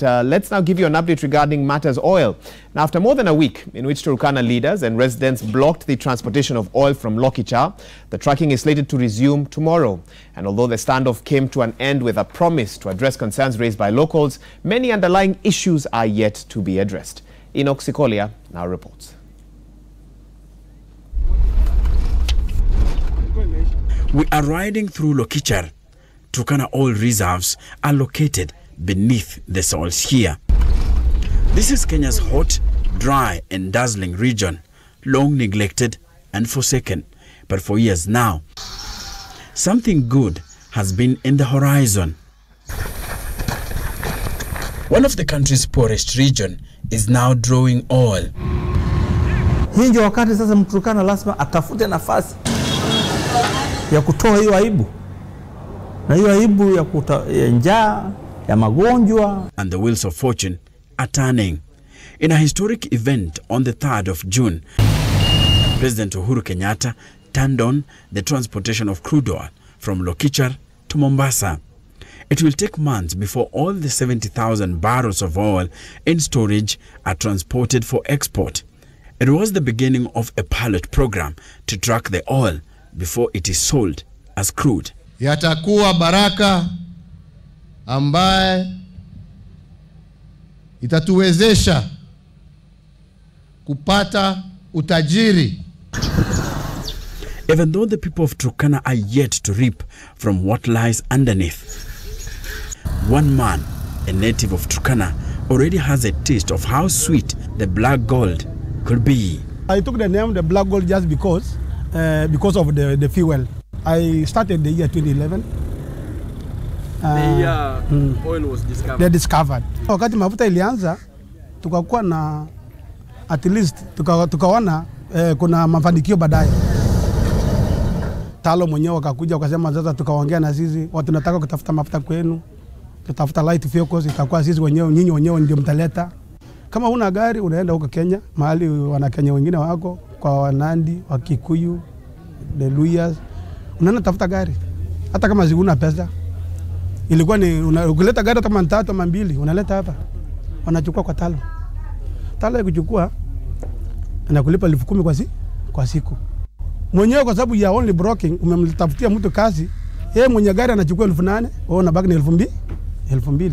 Let's now give you an update regarding matters oil. Now, after more than a week in which Turkana leaders and residents blocked the transportation of oil from Lokichar, the trucking is slated to resume tomorrow. And although the standoff came to an end with a promise to address concerns raised by locals, many underlying issues are yet to be addressed. Enoch Sikolia now reports. We are riding through Lokichar. Turkana oil reserves are located beneath the soils here. This is Kenya's hot, dry and dazzling region, long neglected and forsaken. But for years now, something good has been in the horizon. One of the country's poorest region is now drawing oil. Hii ndio wakati sasa Mturkana lazima atafute nafasi ya kutoa hiyo aibu. Na hiyo aibu ya njaa, ya magonjwa. And the wheels of fortune are turning. In a historic event on the 3rd of June, President Uhuru Kenyatta turned on the transportation of crude oil from Lokichar to Mombasa. It will take months before all the 70,000 barrels of oil in storage are transported for export. It was the beginning of a pilot program to track the oil before it is sold as crude. Yatakuwa baraka ambaye itatuwezesha kupata utajiri. Even though the people of Turkana are yet to reap from what lies underneath, one man, a native of Turkana, already has a taste of how sweet the black gold could be. I took the name the black gold just because of the fuel. I started the year 2011. Oil was discovered. They discovered. Wakati mafuta ilianza, tukakuwa na at least tukaona kuna mafanikio baadaye. Talo mwenyewe wakakuja wakasema sasa tukaongea na sisi, watu tunataka kutafuta mafuta kwenu. Tutafuta light vehicles, itakuwa sisi wenyewe, nyinyi wenyewe ndio mtaleta. Kama una gari unaenda huko Kenya, mahali wana Kenya wengine wako kwa Wanandi, Wakikuyu, the Luyas. Unaenda tafuta gari. Hata kama ziguna pesa. Ilikuwa ni ukileta gari kama 3 ama 2 unaleta hapa. Wanachukua kwa talo. Talo ya kuchukua anakulipa 10,000 kwa siku. Mwenyewe kwa sababu ya only broking umemtafutia mtu kazi, yeye mwenye gari anachukua 8,000, wewe unabaki na 2,000.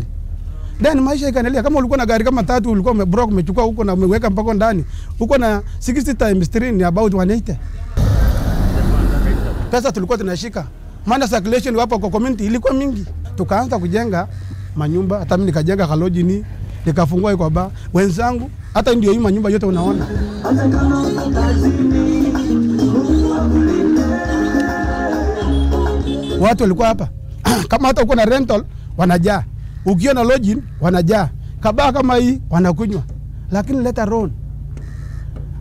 Then maisha ikaendelea. Kama ulikuwa na gari kama 3 ulikuwa umebroke umechukua huko na umeweka mpaka ndani. Huko na 60 times 3 ni about 180. Pesa tulikuwa tunashika. Maana circulation hapa kwa community ilikuwa mingi. Tukaanza kujenga manyumba, hata mimi nikajenga kalojini, nikafungua kwa ba. Wenzangu hata ndio hii manyumba yote unaona. Watu walikuwa hapa. Kama hata uko na rental wanajaa. Ukiona lodging wanajaa. Kabaa kama hii wanakunywa. Lakini later on,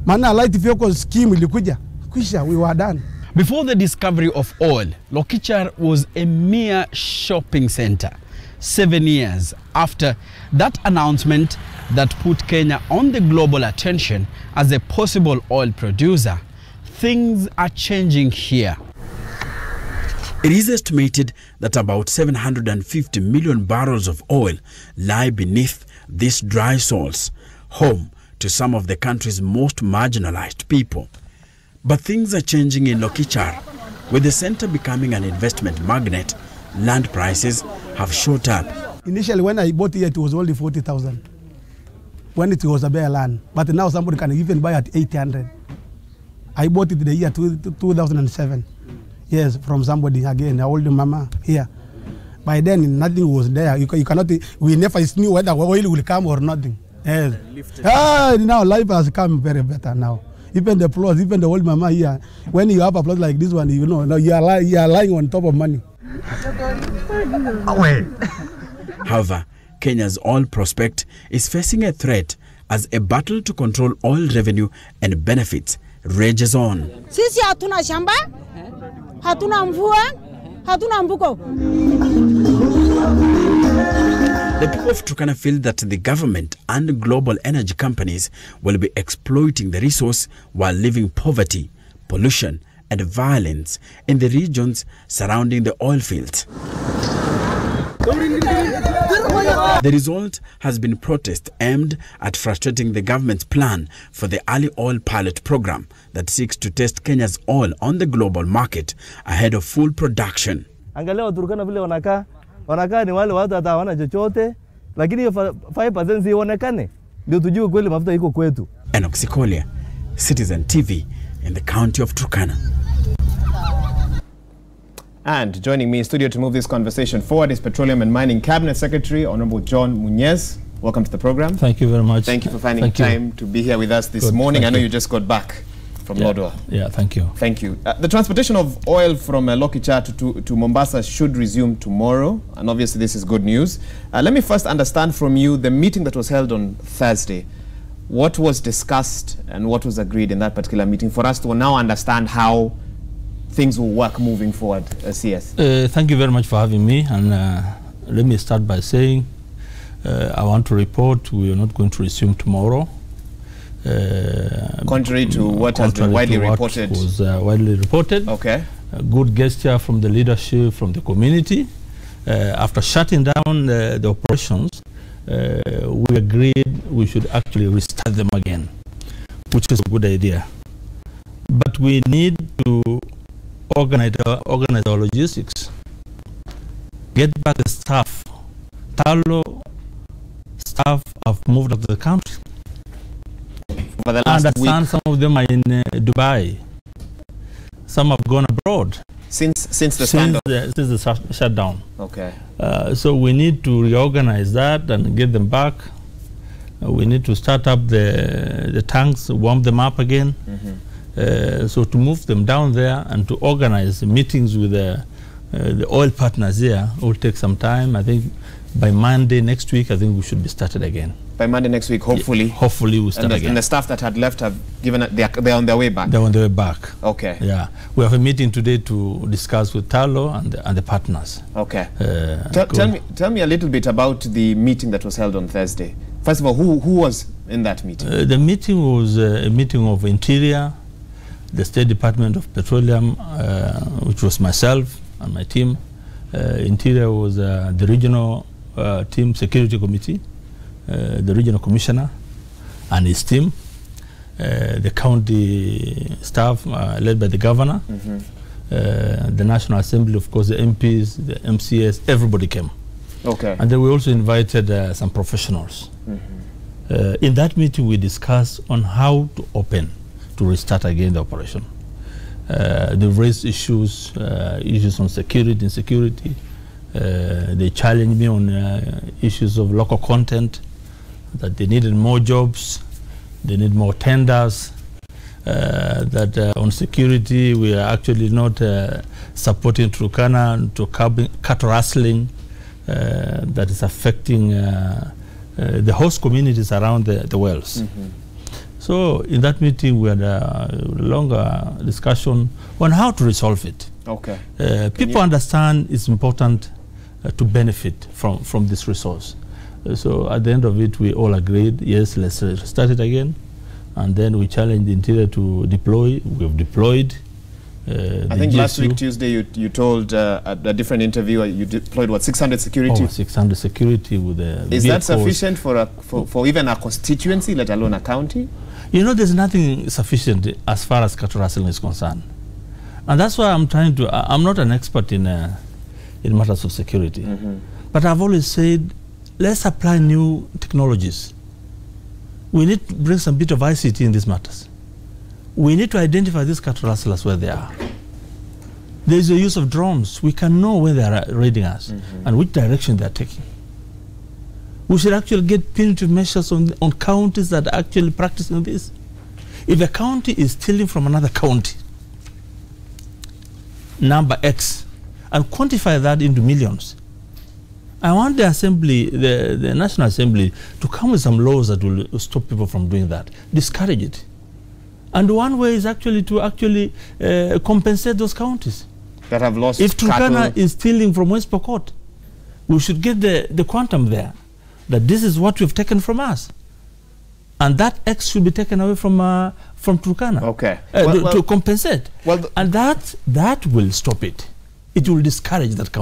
maana light vehicle scheme ilikuja. Kisha we were done. Before the discovery of oil, Lokichar was a mere shopping center. 7 years after that announcement that put Kenya on the global attention as a possible oil producer, things are changing here. It is estimated that about 750 million barrels of oil lie beneath these dry soils, home to some of the country's most marginalized people. But things are changing in Lokichar. With the center becoming an investment magnet, land prices have shot up. Initially when I bought it was only 40,000. When it was a bare land. But now somebody can even buy at 800. I bought it the year 2007. Yes, from somebody again, an old mama here. By then nothing was there. You cannot, we never knew whether oil will come or nothing. Yes. Now life has come very better now. Even the plots, even the old mama here, when you have a plot like this one, you know, you are lying on top of money. However, Kenya's oil prospect is facing a threat as a battle to control oil revenue and benefits rages on. Sisi hatuna shamba, hatuna mvua, hatuna mbuko. The people of Turkana feel that the government and global energy companies will be exploiting the resource while leaving poverty, pollution and violence in the regions surrounding the oil fields. The result has been protest aimed at frustrating the government's plan for the early oil pilot program that seeks to test Kenya's oil on the global market ahead of full production. Angalia Turkana vile wanakaa ni wale watu hata hawana chochote, lakini 5% sionekane ndio tujue kweli mafuta iko kwetu. Enoch Sikolia, Citizen TV in the county of Turkana. And joining me in studio to move this conversation forward is Petroleum and Mining Cabinet Secretary, Honorable John Munyes. Welcome to the program. Thank you very much. Thank you for finding time to be here with us this morning. I know you just got back from Lodwar. Yeah, thank you. Thank you. The transportation of oil from Lokichar to Mombasa should resume tomorrow, and obviously this is good news. Let me first understand from you the meeting that was held on Thursday. What was discussed and what was agreed in that particular meeting for us to now understand how things will work moving forward, CS? Thank you very much for having me, and let me start by saying I want to report we are not going to resume tomorrow. Contrary to what has been widely reported. Was widely reported. Okay. A good gesture from the leadership, from the community. After shutting down the operations, we agreed we should actually restart them again, which is a good idea. But we need to organize our logistics, get back the staff. Talo staff have moved out of the country. For the I last understand week. some of them are in Dubai. Some have gone abroad. Since the standoff? Since the shutdown. Okay. So we need to reorganize that and get them back. We need to start up the tanks, warm them up again. So to move them down there and to organize meetings with the oil partners there will take some time. I think by Monday next week, I think we should be started again. By Monday next week, hopefully. Yeah, hopefully we'll start again. And the staff that had left have given it, they're on their way back. They're on their way back. Okay. Yeah, we have a meeting today to discuss with Talo and the partners. Okay. Tell me a little bit about the meeting that was held on Thursday. First of all, who was in that meeting? The meeting was a meeting of Interior, the State Department of Petroleum, which was myself and my team. Interior was the regional team security committee, the regional commissioner and his team, the county staff led by the governor, the National Assembly, of course, the MPs, the MCS, everybody came. Okay. And then we also invited some professionals. In that meeting, we discussed on how to open, to restart again the operation. They raised issues on security, insecurity. They challenged me on issues of local content, that they needed more jobs, they need more tenders, that on security we are actually not supporting Turkana to cut rustling that is affecting the host communities around the wells. So in that meeting we had a longer discussion on how to resolve it. Okay. People understand it's important to benefit from this resource. So at the end of it, we all agreed, yes, let's start it again. And then we challenged the Interior to deploy. We've deployed. I think last week, Tuesday, you told a different interview, you deployed, what, 600 security? Oh, 600 security with the Is that sufficient for even a constituency, let alone a county? You know, there's nothing sufficient as far as cattle rustling is concerned. And that's why I'm trying to, I'm not an expert in matters of security. But I've always said, let's apply new technologies. We need to bring some bit of ICT in these matters. We need to identify these cattle rustlers where they are. There is a use of drones. We can know where they are raiding us and which direction they are taking. We should actually get punitive measures on counties that are actually practicing this. If a county is stealing from another county, number X, and quantify that into millions, I want the Assembly, the National Assembly, to come with some laws that will stop people from doing that, discourage it. And one way is actually to compensate those counties that have lost. If Turkana is stealing from West Pokot, we should get the quantum there, that this is what we've taken from us, and that X should be taken away from Turkana. Okay. To compensate. And that will stop it. It will discourage that county.